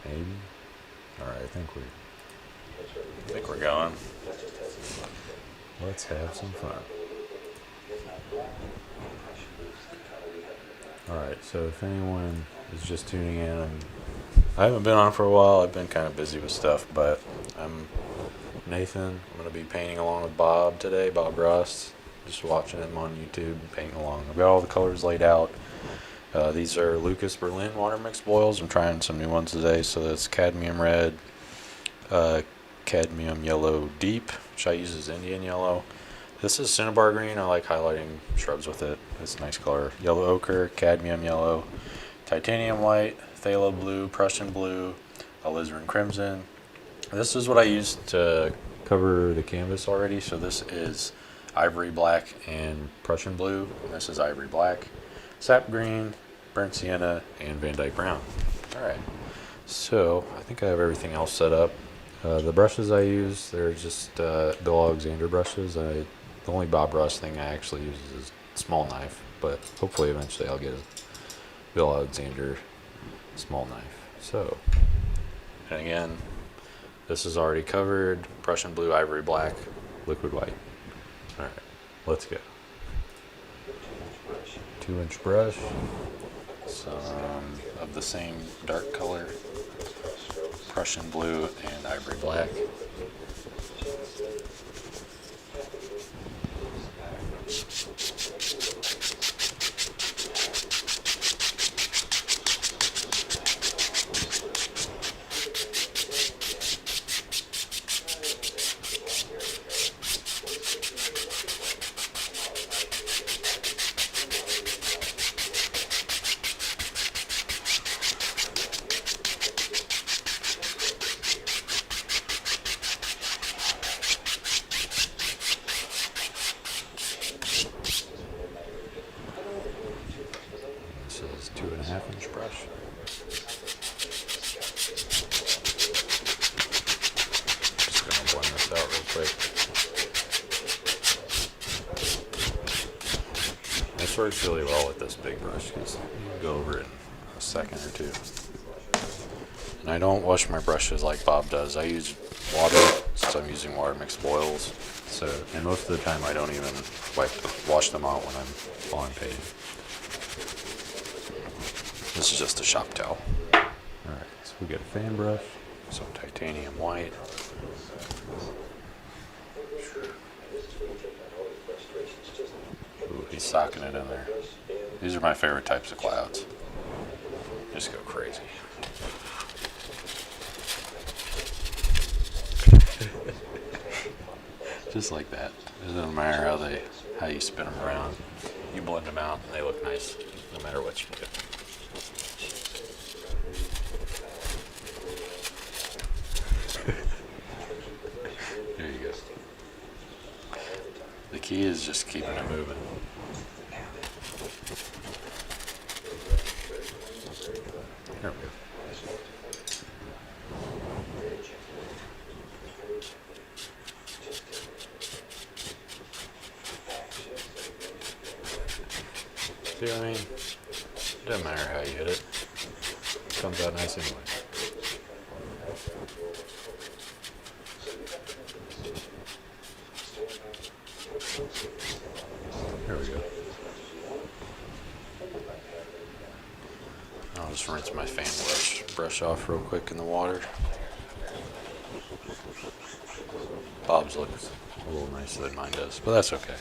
Maybe. All right, I think we're going. Let's have some fun. All right, so if anyone is just tuning in, I haven't been on for a while. I've been kind of busy with stuff, but I'm Nathan. I'm going to be painting along with Bob today, Bob Ross. Just watching him on YouTube, painting along. I've got all the colors laid out. These are Lucas Berlin water mixed oils. I'm trying some new ones today. So that's cadmium red, cadmium yellow deep, which I use as Indian yellow. This is cinnabar green. I like highlighting shrubs with it. It's a nice color. Yellow ochre, cadmium yellow, titanium white, phthalo blue, Prussian blue, alizarin crimson. This is what I used to cover the canvas already. So this is ivory black and Prussian blue. And this is ivory black, sap green, burnt sienna, and Van Dyke brown. All right. So I think I have everything else set up. The brushes I use, they're just Bill Alexander brushes. The only Bob Ross thing I actually use is a small knife, but hopefully eventually I'll get a Bill Alexander small knife. So, and again, this is already covered. Prussian blue, ivory black, liquid white. All right, let's go. 2-inch brush, some of the same dark color, Prussian blue and ivory black. This is 2.5-inch brush. Just gonna blend this out real quick. This works really well with this big brush because you can go over it in a second or two. And I don't wash my brushes like Bob does. I use water since I'm using water mixed oils. So, and most of the time I don't even wash them out while I'm painting. This is just a shop towel. Alright, so we got a fan brush, some titanium white. Ooh, he's socking it in there. These are my favorite types of clouds. Just go crazy. Just like that. It doesn't matter how you spin them around. You blend them out and they look nice no matter what you do. There you go. The key is just keeping it moving. There we go. See what I mean? It doesn't matter how you hit it. It comes out nice anyway. There we go. I'll just rinse my fan brush off real quick in the water. Bob's looks a little nicer than mine does, but that's okay.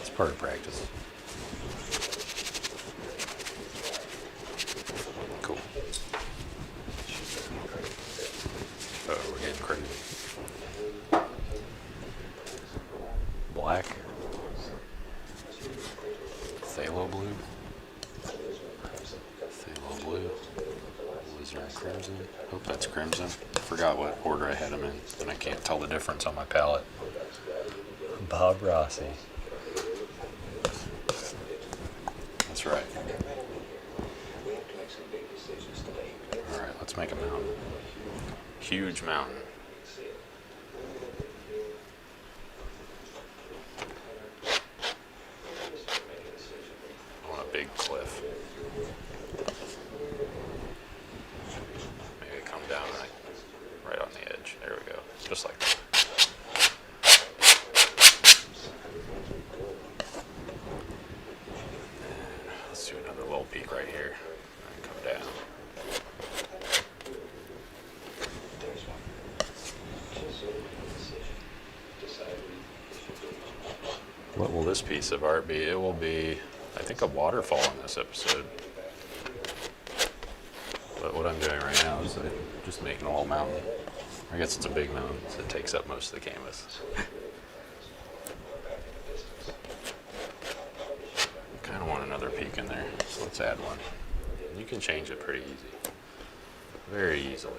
It's part of practice. Cool. Oh, we're getting crazy. Black. Phthalo blue. Phthalo blue. Alizarin crimson. Hope that's crimson. I forgot what order I had them in, and I can't tell the difference on my palette. Bob Rossi. That's right. Alright, let's make a mountain. Huge mountain. I want a big cliff. Maybe it comes will this piece of art be? It will be, I think, a waterfall in this episode. But what I'm doing right now is I'm just making a little mountain. I guess it's a big mountain, so it takes up most of the canvas. Kind of want another peak in there, so let's add one. And you can change it pretty easy. Very easily.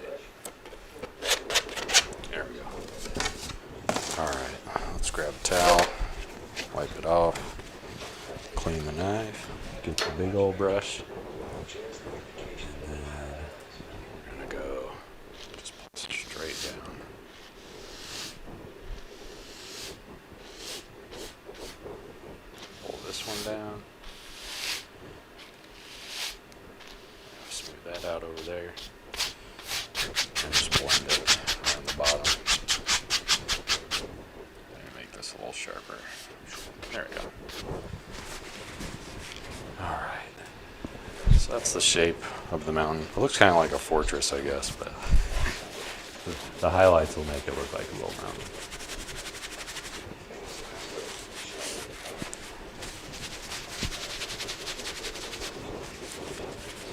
There we go. Alright, let's grab a towel, wipe it off, clean the knife, get the big old brush, and then we're going to go just straight down. Pull this one down. Smooth that out over there. And just blend it around the bottom. Make this a little sharper. There we go. Alright. So that's the shape of the mountain. It looks kind of like a fortress, I guess, but The highlights will make it look like a little mountain.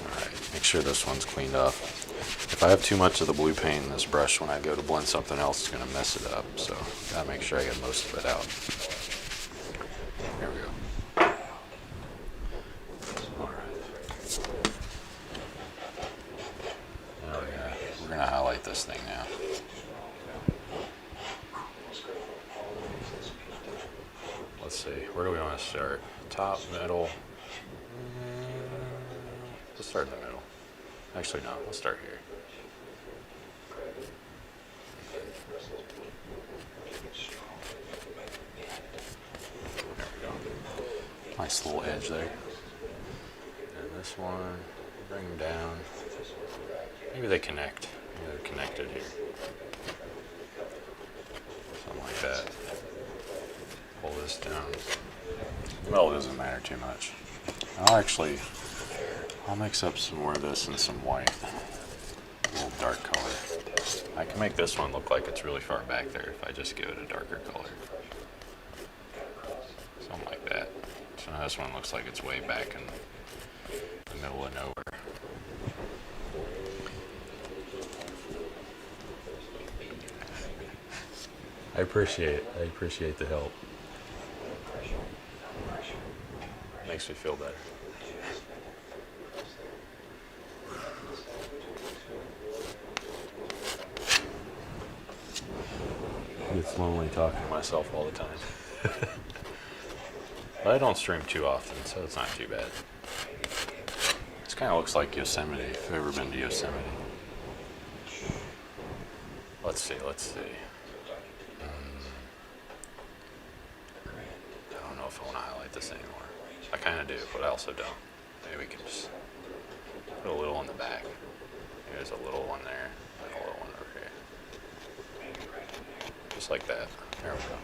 alright, make sure this one's cleaned up. If I have too much of the blue paint in this brush when I go to blend something else, it's going to mess it up. So gotta make sure I get most of it out. There we go. Alright. Now we're gonna highlight this thing now. Let's see, where do we want to start? Top, middle. Let's start in the middle. Actually, no, let's start here. There we go. Nice little edge there. And this one, bring them down. Maybe they connect. Maybe they're connected here. Something like that. Pull this down. Well, it doesn't matter too much. I'll mix up some more of this and some white. A little dark color. I can make this one look like it's really far back there if I just give it a darker color. Something like that. So now this one looks like it's way back in the middle of nowhere. I appreciate it. I appreciate the help. Makes me feel better. It's lonely talking To myself all the time. But I don't stream too often, so it's not too bad. This kind of looks like Yosemite, if you've ever been to Yosemite. Let's see. I don't know if I want to highlight this anymore. I kind of do, but I also don't. Maybe we can just put a little on the back. There's a little one there, and a little one over here. Just like that. There we go.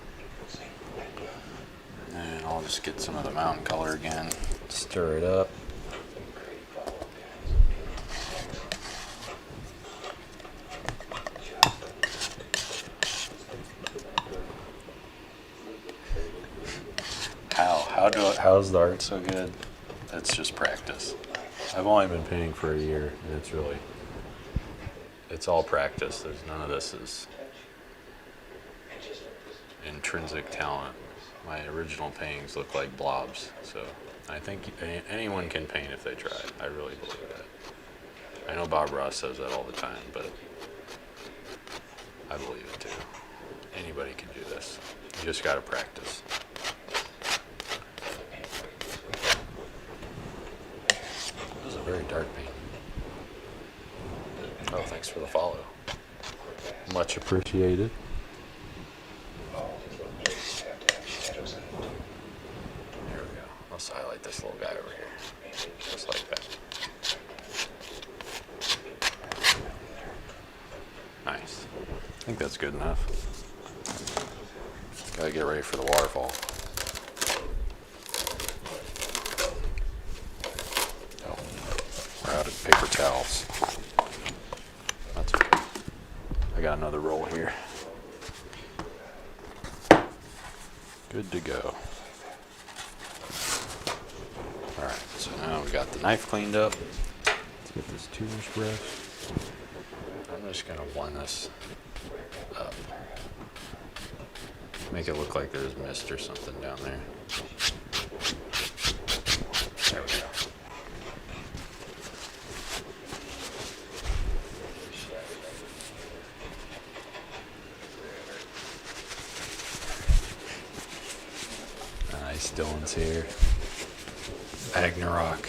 And I'll just get some of the mountain color again. Stir it up. How's the art so good? It's just practice. I've only been painting for a year, and It's all practice. There's none of this is intrinsic talent. My original paintings look like blobs, so I think anyone can paint if they try. I really believe that. I know Bob Ross says that all the time, but I believe it too. Anybody can do this. You just gotta practice. This is a very dark paint. Oh, thanks for the follow. much appreciated. There we go. Let's highlight this little guy over here. Just like that. Nice. I think that's good enough. Gotta get ready for the waterfall. Oh, we're out of paper towels. That's okay. I got another roll here. Good to go. we've got the knife cleaned up. Let's get this 2-inch brush. I'm just gonna blend this up. Make it look like there's mist or something down there. There we go. Nice, Dylan's here. Ragnarok.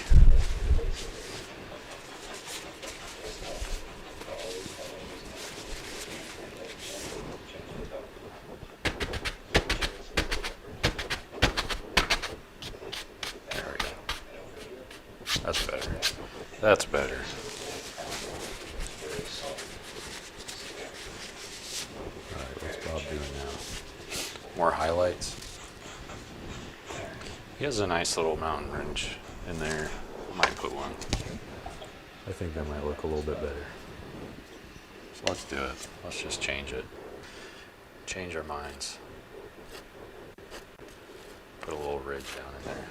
There we go. That's better. That's better. Alright, what's Bob doing now? More highlights. He has a nice little mountain range in there. I might put one. I think that might look a little bit better. So let's do it. Let's just change it. Change our minds. Put a little ridge down in there.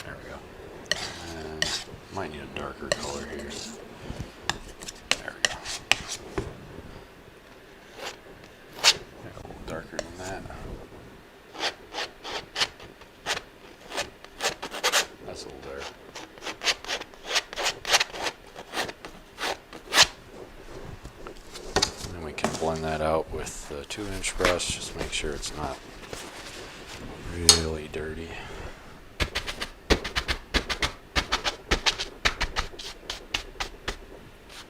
There we go. And might need a darker color here. There we go. Yeah, a little darker than that. That's a little dark. And then we can blend that out with the 2-inch brush. Just make sure it's not really dirty.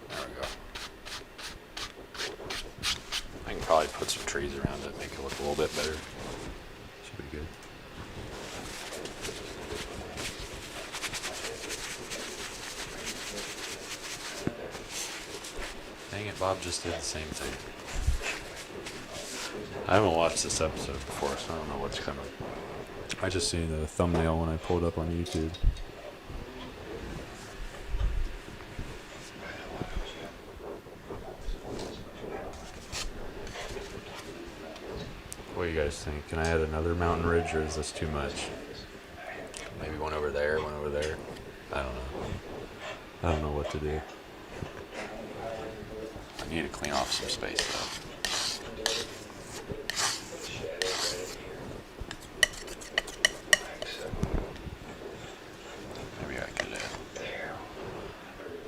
There we go. I can probably put some trees around it, make it look a little bit better. Should be good. Dang it, Bob just did the same thing. I haven't watched this episode before, so I don't know what's coming. I just seen the thumbnail when I pulled up on YouTube. What do you guys think? Can I add another mountain ridge, or is this too much? Maybe one over there, one over there. I don't know. I don't know what to do. I need to clean off some space though. Maybe I could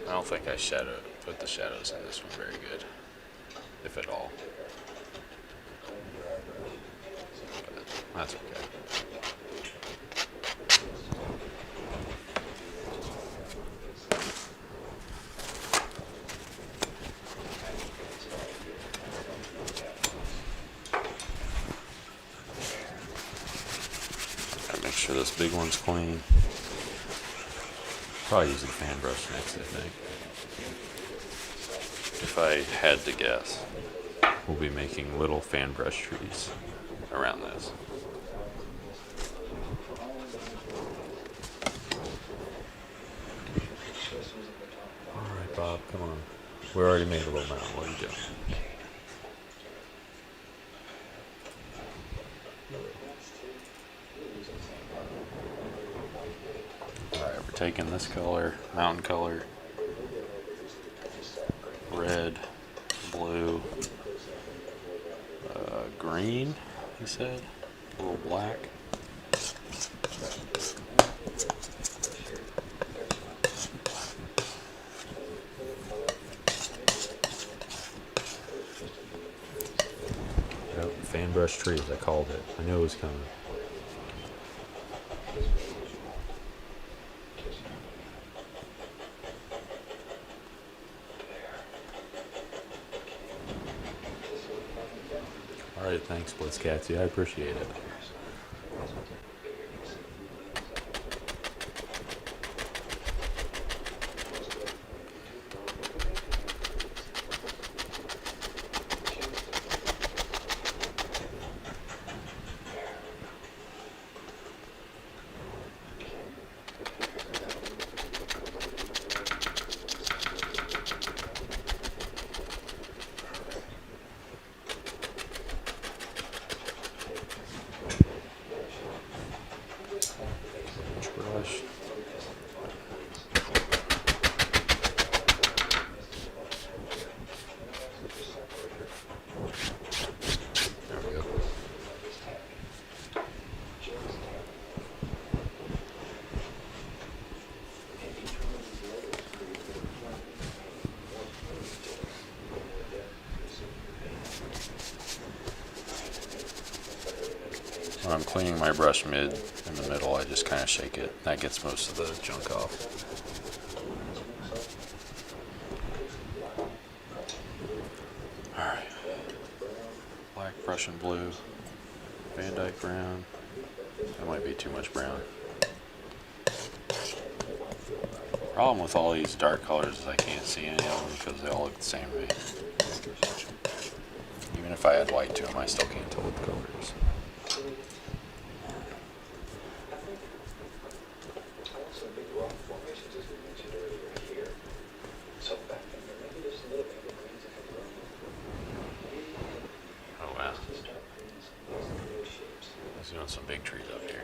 I don't think I put the shadows in this one very good, if at all. But that's okay. Gotta make sure this big one's clean. Probably use a fan brush next, I think. If I had to guess. We'll be making little fan brush trees. Around this. Alright, Bob, come on. We already made a little mountain. What are you doing? Alright, we're taking this color, mountain color, red, blue, green, he said, a little black. Yep, fan brush trees, I called it. I knew it was coming. Alright, thanks, Blitzcatsy. I appreciate it. I'm cleaning my brush in the middle, I just kind of shake it. That gets most of the junk off. Alright. Black Prussian blue. Van Dyke brown. That might be too much brown. Problem with all these dark colors is I can't see any of them because they all look the same to me. Even if I add white to them, I still can't tell what the color is. Oh wow. Let's doing some big trees up here.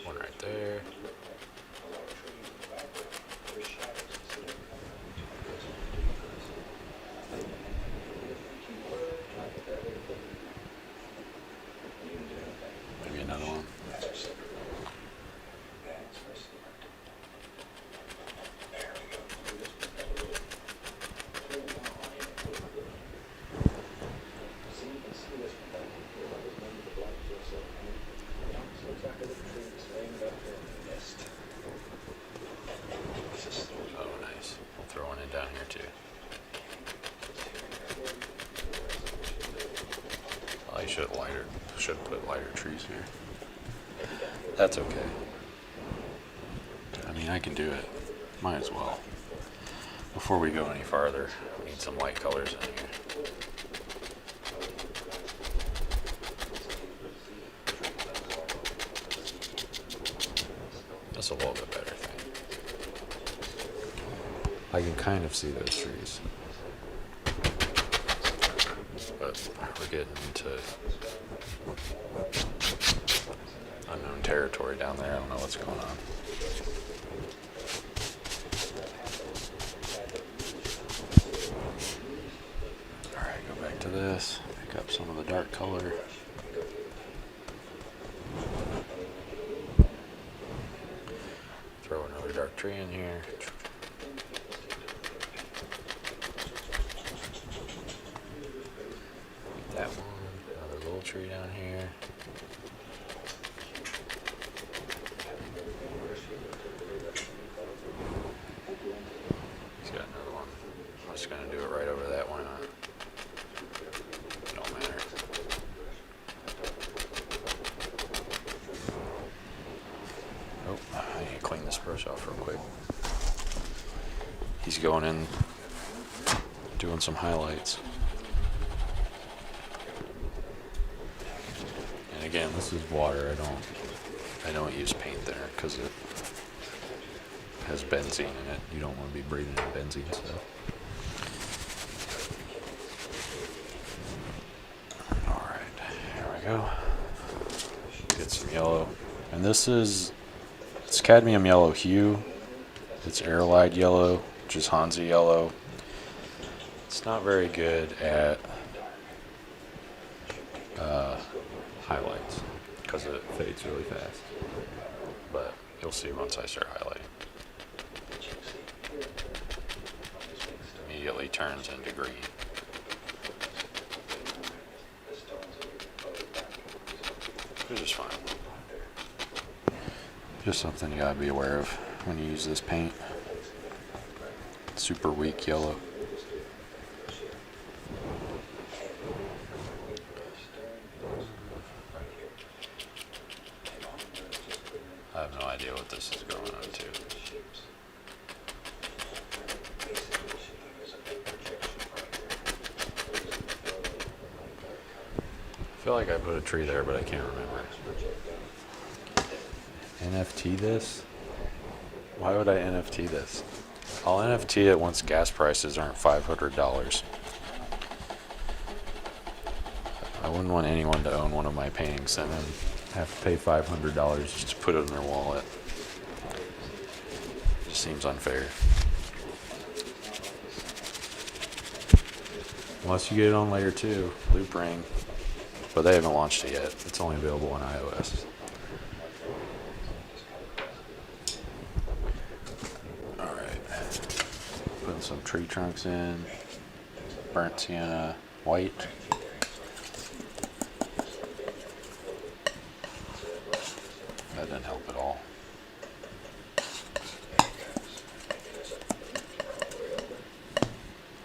One right there. Maybe another one. Oh, nice. We'll throw one in down here too. I should put lighter trees here. That's okay. I mean, I can do it. Might as well. Before we go any farther, we need some light colors in here. That's a little bit better thing. I can kind of see those trees. But we're getting into unknown territory down there. I don't know what's going on. Alright, go back to this. Pick up some of the dark color. Throw another dark tree in here. That one. Another little tree down here. He's got another one. I'm just going to do it right over that. Why not? Don't matter. Oh, I need to clean this brush off real quick. He's going in, doing some highlights. And again, this is water. I don't use paint thinner because it has benzene in it. You don't want to be breathing in benzene stuff. All right, here we go. Get some yellow, and it's cadmium yellow hue. It's aerolide yellow, which is Hansa yellow. It's not very good at highlights because it fades really fast. But you'll see once I start highlighting. Immediately turns into green. Which is fine. Just something you gotta be aware of when you use this paint. It's super weak yellow. I have no idea what this is going on to. I feel like I put a tree there, but I can't remember. NFT this? Why would I NFT this? I'll NFT it once gas prices aren't $500. I wouldn't want anyone to own one of my paintings and then have to pay $500 just to put it in their wallet. Just seems unfair. unless you get it on layer 2. Loop ring, but they haven't launched it yet. It's only available on iOS. All right, putting some tree trunks in. Burnt sienna white. That didn't help at all.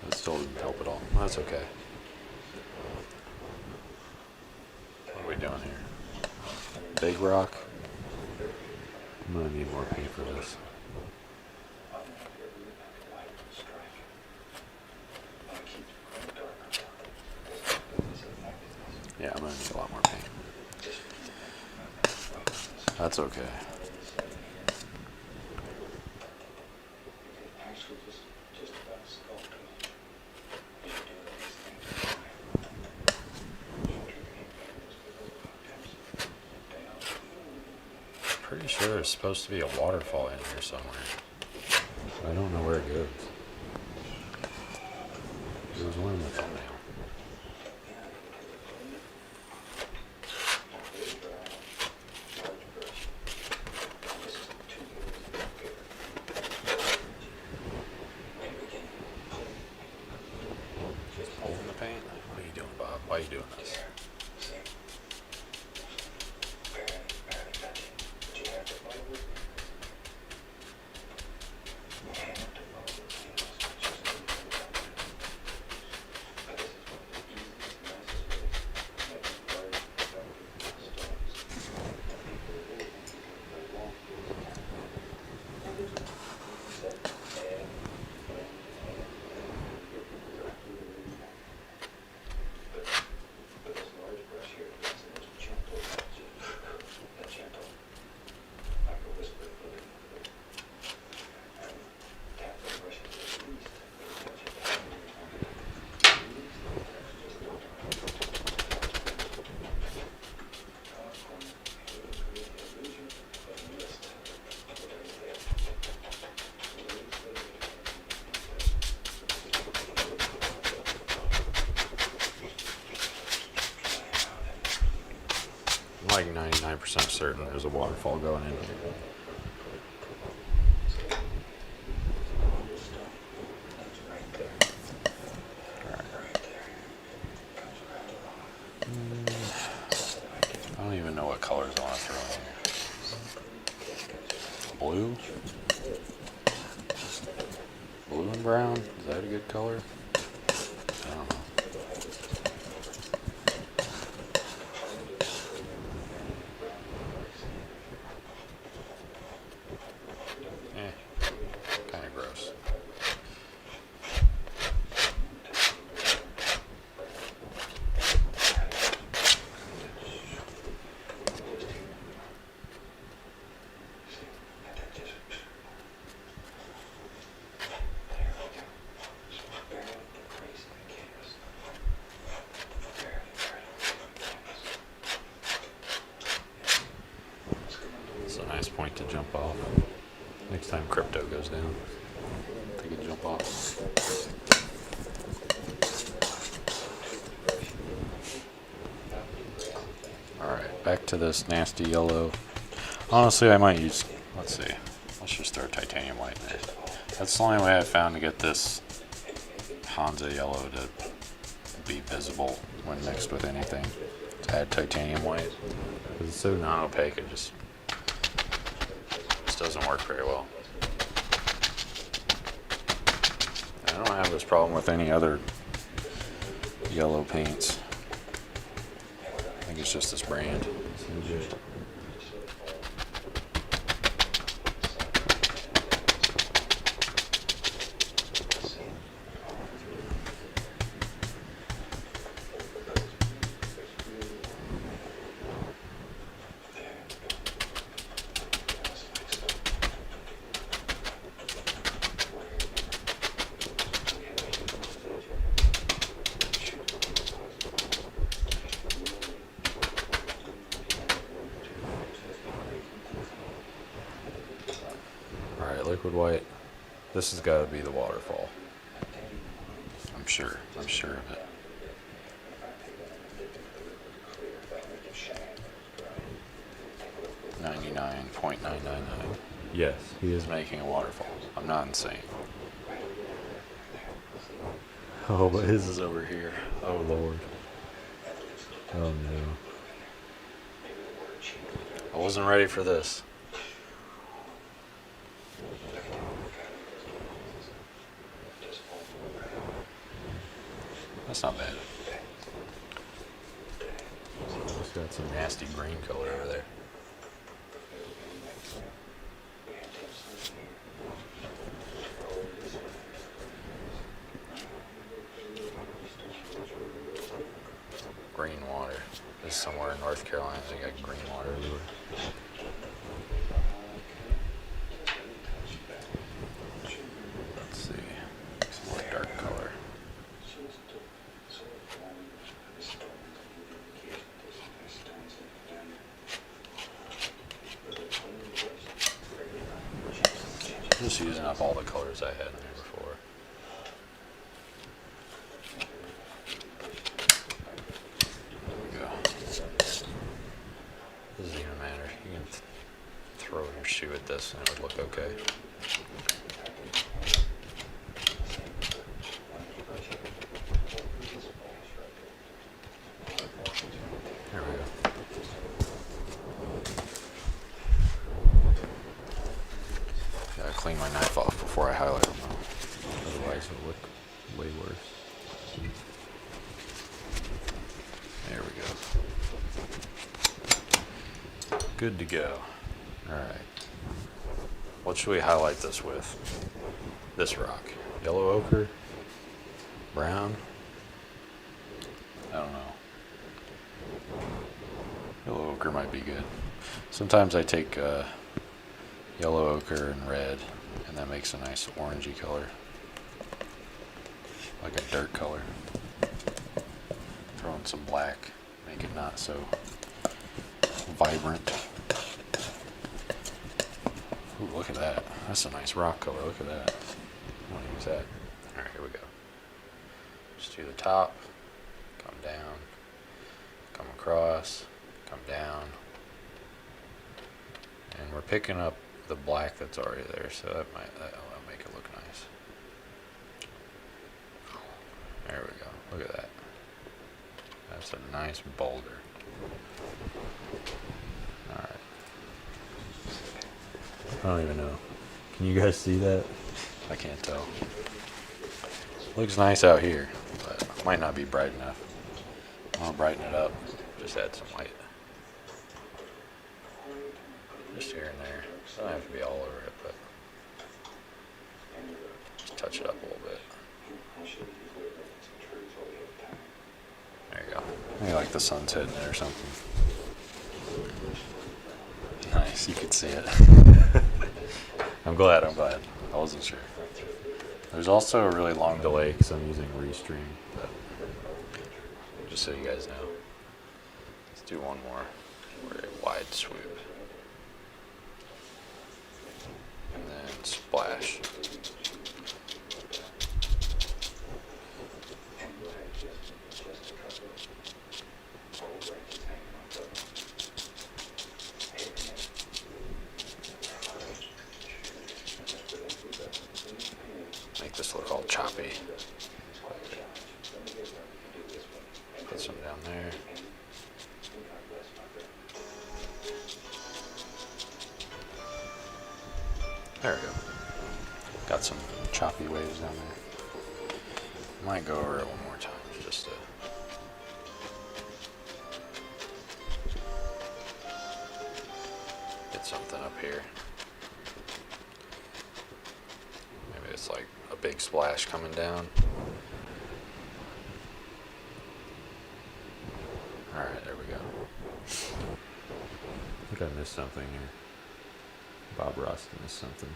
That still didn't help at all. That's okay. What are we doing here? Big rock. I'm gonna need more paint for this. Yeah, I'm gonna need a lot more paint. That's okay. Pretty sure there's supposed to be a waterfall in here somewhere. I don't know where it goes. There was one in the thumbnail. Holding the paint? What are you doing, Bob? Why are you doing this? I'm like 99% certain there's a waterfall going in here. I don't even know what colors I want to throw in here. Blue? Blue and brown? Is that a good color? I don't know. Kind of gross. It's a nice point to jump off. Next time crypto goes down, take a jump off. Alright, back to this nasty yellow. Honestly, I might use, let's see, let's just throw titanium white in there. That's the only way I've found to get this Hansa yellow to be visible when mixed with anything. To add titanium white. Because it's so non-opaque, it just doesn't work very well. I don't have this problem with any other yellow paints. I think it's just this brand. liquid white. This has got to be the waterfall. I'm sure of it. $99.999. Yes, he is. Is making a waterfall. I'm not insane. Oh, but his This is over here. Oh Lord. Oh no. I wasn't ready for this. That's not bad. It's got some. Nasty green color over there. Green water. This is somewhere in North Carolina. They got green water everywhere. Let's see. Some more dark color. Just using up all the colors I had in there before. There we go. Doesn't even matter. You can throw your shoe at this and it would look okay. There we go. Gotta clean my knife off before I highlight them. Otherwise, it'll look way worse. There we go. Good to go. Alright. What should we highlight this with? This rock. Yellow ochre? Brown? I don't know. Yellow ochre might be good. Sometimes I take yellow ochre and red, and that makes a nice orangey color. Like a dirt color. Throw in some black, make it not so vibrant. Ooh, look at that. That's a nice rock color. Look at that. I want to use that. Alright, here we go. Just do the top, come down, come across, come down. And we're picking up the black that's already there, so that'll make it look nice. There we go. Look at that. That's a nice boulder. Alright. I don't even know. Can you guys see that? I can't tell. Looks nice out here, but might not be bright enough. I'll brighten it up. Just add some white. Just here and there. Doesn't have to be all over it, but just touch it up a little bit. There you go. Maybe like the sun's hitting it or something. Nice, you could see it. I'm glad. I wasn't sure. There's also a really long delay because I'm using Restream, but just so you guys know. Let's do one more. We're a wide swoop. And then splash. Make this look all choppy. Put some down there. There we go. Got some choppy waves down there. Might go over it one more time just to get something up here. Maybe it's like a big splash coming down. Alright, there we go. I think I missed something here. Bob Ross missed something.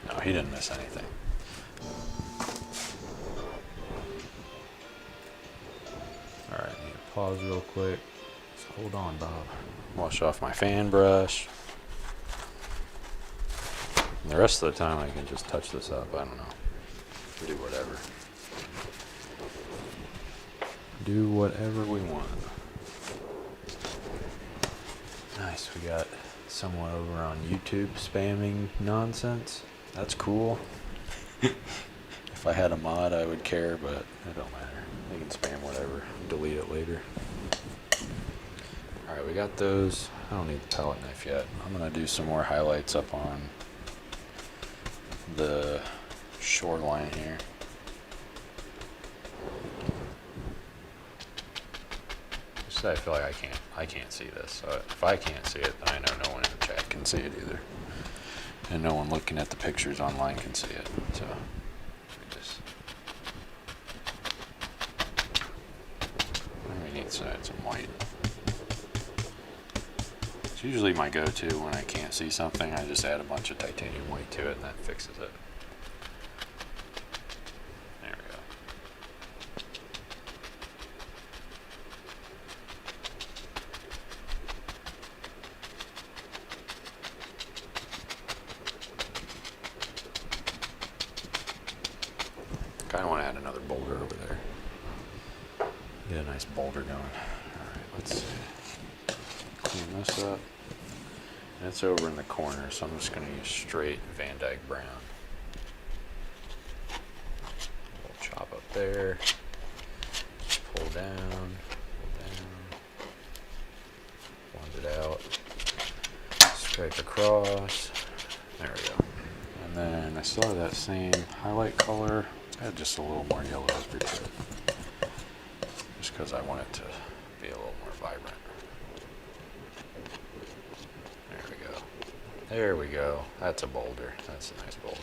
No, he didn't miss anything. Alright, need to pause real quick. Just hold on, Bob. Wash off my fan brush. And the rest of the time I can just touch this up. I don't know. Do whatever. Do whatever we want. Nice. We got someone over on YouTube spamming nonsense. That's cool. If I had a mod, I would care, but it don't matter. They can spam whatever. Delete it later. Alright, we got those. I don't need the palette knife yet. I'm going to do some more highlights up on the shoreline here. Just I feel like I can't see this. So if I can't see it, then I know no one in the chat can see it either. And no one looking at the pictures online can see it. So we need some white. It's usually my go-to when I can't see something. I just add a bunch of titanium white to it and that fixes it. There we go. Kind of want to add another boulder over there. Get a nice boulder going. Alright, let's see. Clean this up. And it's over in the corner, so I'm just going to use straight Van Dyke brown. We'll chop up there. Pull down. Blend it out. Stripe across. There we go. And then I still have that same highlight color. Add just a little more yellow as we put it. Just because I want it to be a little more vibrant. There we go. There we go. That's a boulder. That's a nice boulder.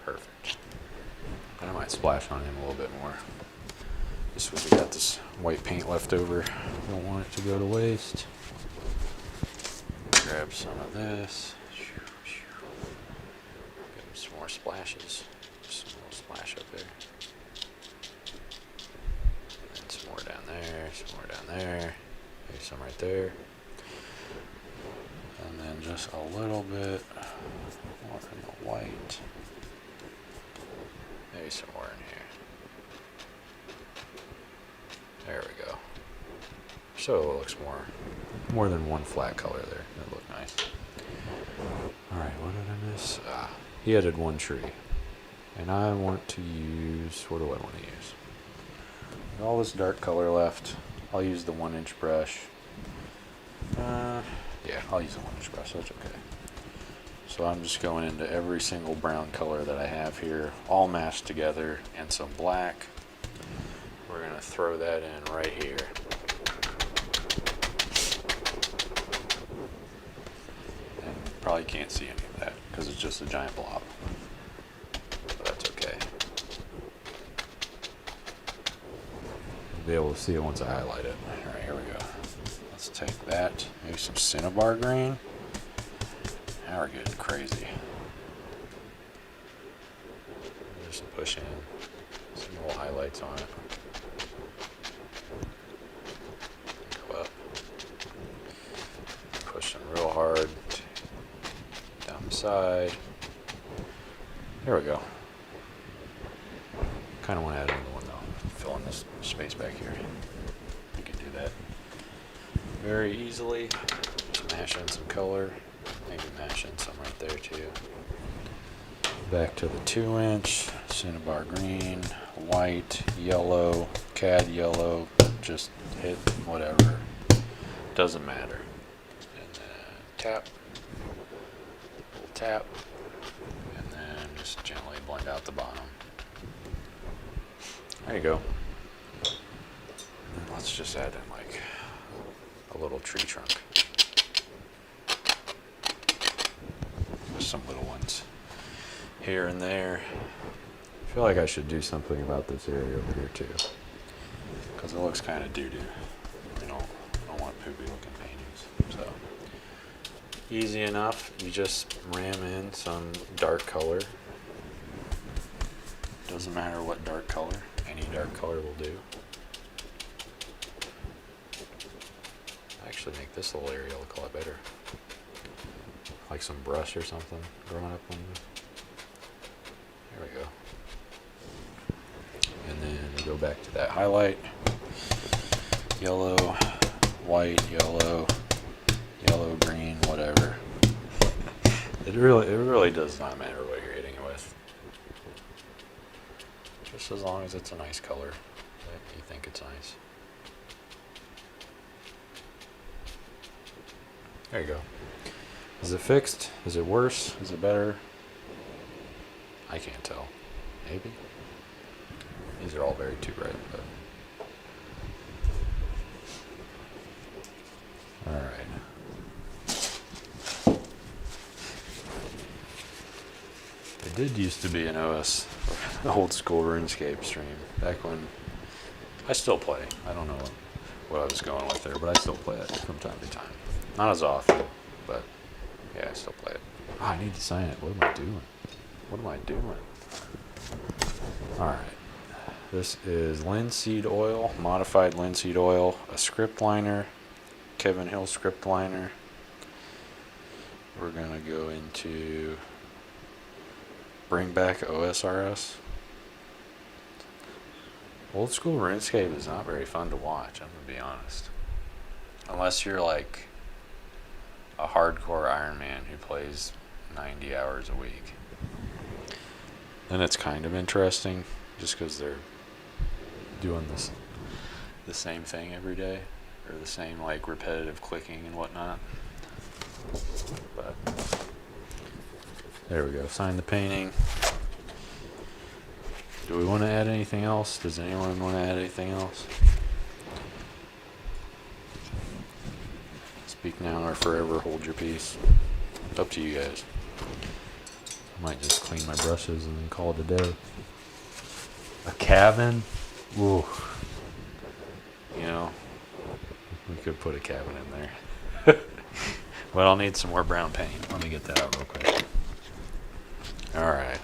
Perfect. And I might splash on him a little bit more. Just because we got this white paint left over. Don't want it to go to waste. Grab some of this. Give him some more splashes. Just a little splash up there. And some more down there. Some more down there. Maybe some right there. And then just a little bit more in the white. Maybe some more in here. There we go. So it looks more than one flat color there. That looked nice. Alright, what did I miss? He added one tree. And I want to use, what do I want to use? With all this dark color left, I'll use the 1-inch brush. Yeah, I'll use the 1-inch brush, that's okay. So I'm just going into every single brown color that I have here, all mashed together, and some black. We're going to throw that in right here. And probably can't see any of that because it's just a giant blob. But that's okay. You'll be able to see it once I highlight it. Alright, here we go. Let's take that, maybe some cinnabar green. Now we're getting crazy. Just push in some little highlights on it. Go up. Push them real hard. Down the side. There we go. Kind of want to add another one though. Fill in this space back here. You can do that very easily. Just mash in some color. Maybe mash in some right there too. Back to the 2-inch, cinnabar green, white, yellow, cad yellow, just hit whatever, doesn't matter. And then tap, little tap, and then just gently blend out the bottom. There you go. And let's just add in like a little tree trunk. Some little ones here and there. I feel like I should do something about this area over here too, because it looks kind of doo-doo. I don't want poopy looking paintings. So easy enough. You just ram in some dark color. Doesn't matter what dark color. Any dark color will do. Actually make this little area look a lot better. like some brush or something growing up on this. There we go. And then we go back to that highlight. Yellow, white, yellow, yellow, green, whatever. It really does not matter what you're hitting it with. Just as long as it's a nice color that you think it's nice. There you go. Is it fixed? Is it worse? Is it better? I can't tell. Maybe. These are all very too bright, but. Alright. It did used to be an OS, old school RuneScape stream, back when I still play. I don't know what I was going with there, but I still play it from time to time. Not as often, but yeah, I still play it. Oh, I need to sign it. What am I doing? What am I doing? Alright. This is linseed oil, modified linseed oil, a script liner, Kevin Hill script liner. We're going to go into bring back OSRS. Old school RuneScape is not very fun to watch, I'm going to be honest. Unless you're like a hardcore Iron Man who plays 90 hours a week. Then it's kind of interesting, just because they're doing the same thing every day, or the same like repetitive clicking and whatnot. But there we go. Sign the painting. Do we want to add anything else? Does anyone want to add anything else? Speak now or forever hold your peace. Up to you guys. I might just clean my brushes and then call it a day. A cabin? Ooh. You know, we could put a cabin in there. But I'll need some more brown paint. Let me get that out real quick. Alright.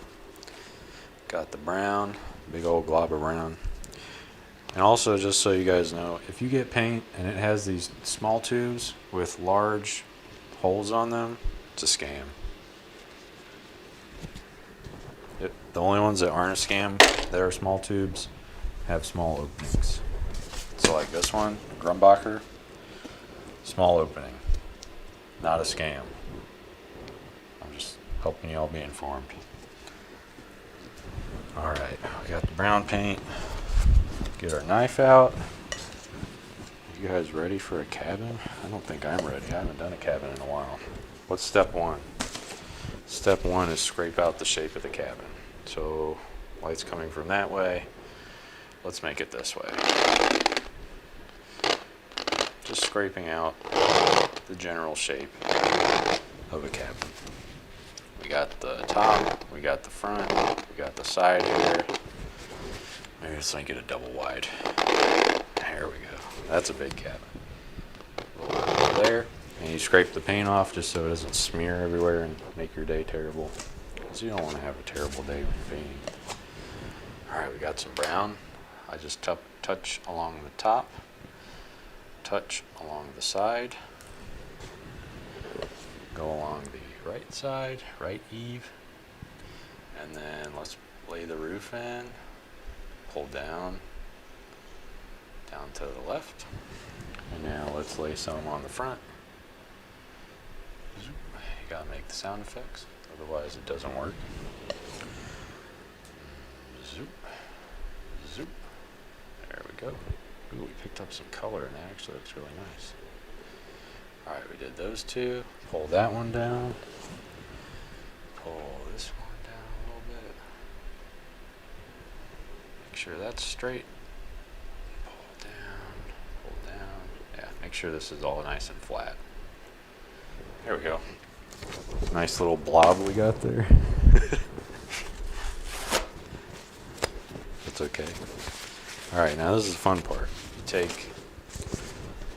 Got the brown, big old glob of brown. And also, just so you guys know, if you get paint and it has these small tubes with large holes on them, it's a scam. The only ones that aren't a scam that are small tubes have small openings. So like this one, Grumbacher, small opening, not a scam. I'm just helping you all be informed. Alright, we got the brown paint. Get our knife out. You guys ready for a cabin? I don't think I'm ready. I haven't done a cabin in a while. What's step one? Step one is scrape out the shape of the cabin. So light's coming from that way. Let's make it this way. Just scraping out the general shape of a cabin. We got the top, we got the front, we got the side here. Maybe let's make it a double wide. There we go. That's a big cabin. There. And you scrape the paint off just so it doesn't smear everywhere and make your day terrible. Because you don't want to have a terrible day when you're painting. Alright, we got some brown. I just touch along the top. Touch along the side. Go along the right side, right eave. And then let's lay the roof in. Pull down to the left. And now let's lay some on the front. You gotta make the sound effects, otherwise it doesn't work. Zoop, zoop. There we go. Ooh, we picked up some color and that actually looks really nice. Alright, we did those two. Pull that one down. Pull this one down a little bit. Make sure that's straight. Pull down. Yeah, make sure this is all nice and flat. There we go. Nice little blob we got there. That's okay. Alright, now this is the fun part. You take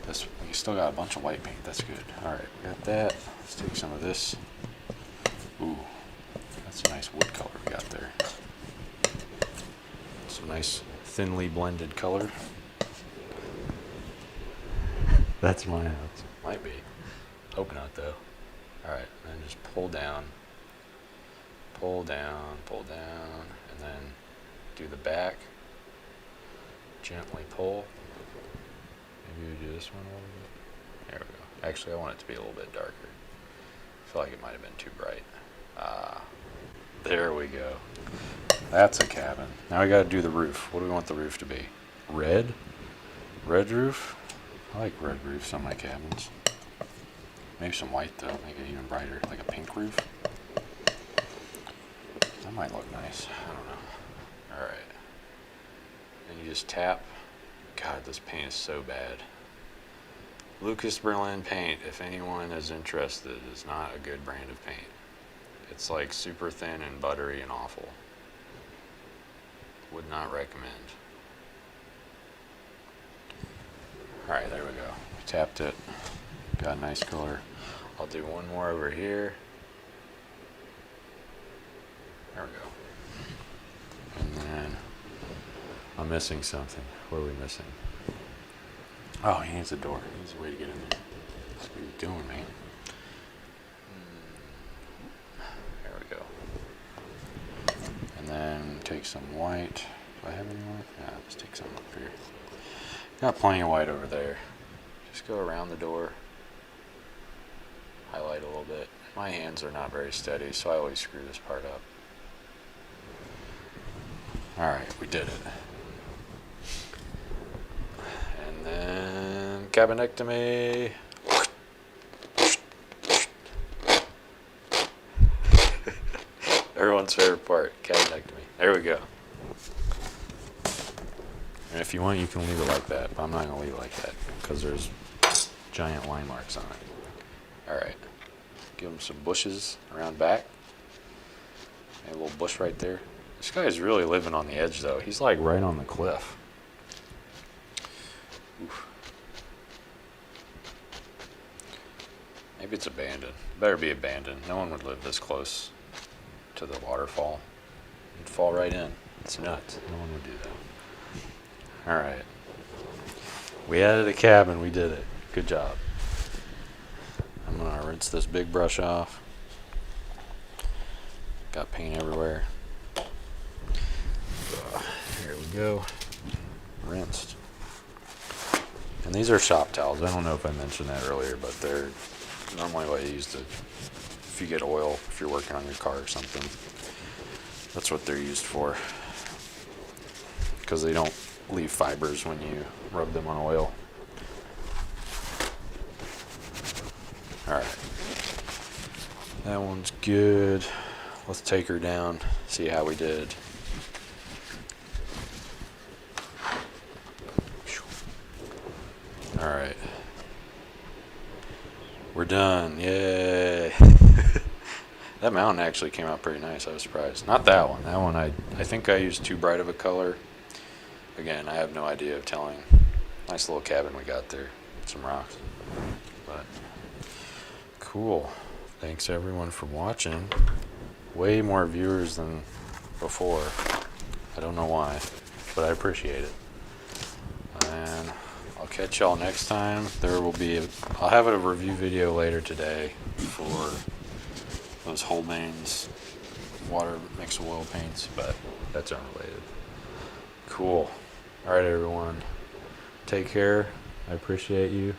this, you still got a bunch of white paint, that's good. Alright, we got that. Let's take some of this. Ooh, that's a nice wood color we got there. Some nice thinly blended color. That's my house. Might be. Hope not though. Alright, and then just pull down, and then do the back. Gently pull. Maybe we do this one a little bit. There we go. Actually, I want it to be a little bit darker. I feel like it might have been too bright. There we go. That's a cabin. Now we gotta do the roof. What do we want the roof to be? Red? Red roof? I like red roofs on my cabins. Maybe some white though, make it even brighter. Like a pink roof. That might look nice. I don't know. Alright. Then you just tap. God, this paint is so bad. Lucas Berlin paint, if anyone is interested, is not a good brand of paint. It's like super thin and buttery and awful. Would not recommend. Alright, there we go. We tapped it. Got a nice color. I'll do one more over here. There we go. And then I'm missing something. What are we missing? oh, he needs a door. He needs a way to get in there. That's what you're doing, man. There we go. And then take some white. Do I have any white? Yeah, let's take some up here. Got plenty of white over there. Just go around the door. Highlight a little bit. My hands are not very steady, so I always screw this part up. Alright, we did it. And then cabinectomy. Everyone's favorite part, cabinectomy. There we go. And if you want, you can leave it like that, but I'm not going to leave it like that because there's giant line marks on it. Alright. Give him some bushes around back. A little bush right there. This guy's really living on the edge, though. He's like right on the cliff. Oof. Maybe it's abandoned. Better be abandoned. No one would live this close to the waterfall. You'd fall right in. It's nuts. No one would do that. Alright. We added a cabin. We did it. Good job. I'm going to rinse this big brush off. Got paint everywhere. Here we go. Rinsed. And these are shop towels. I don't know if I mentioned that earlier, but they're normally what you use to, if you get oil, if you're working on your car or something. That's what they're used for. Because they don't leave fibers when you rub them on oil. Alright. That one's good. Let's take her down, see how we did. Alright. We're done. Yay. That mountain actually came out pretty nice. I was surprised. Not that one. That one I think I used too bright of a color. Again, I have no idea of telling. Nice little cabin we got there. Some rocks. But cool. Thanks everyone for watching. Way more viewers than before. I don't know why, but I appreciate it. And I'll catch y'all next time. I'll have a review video later today for those Holbein's water mix oil paints, but that's unrelated. Cool. Alright everyone. Take care. I appreciate you.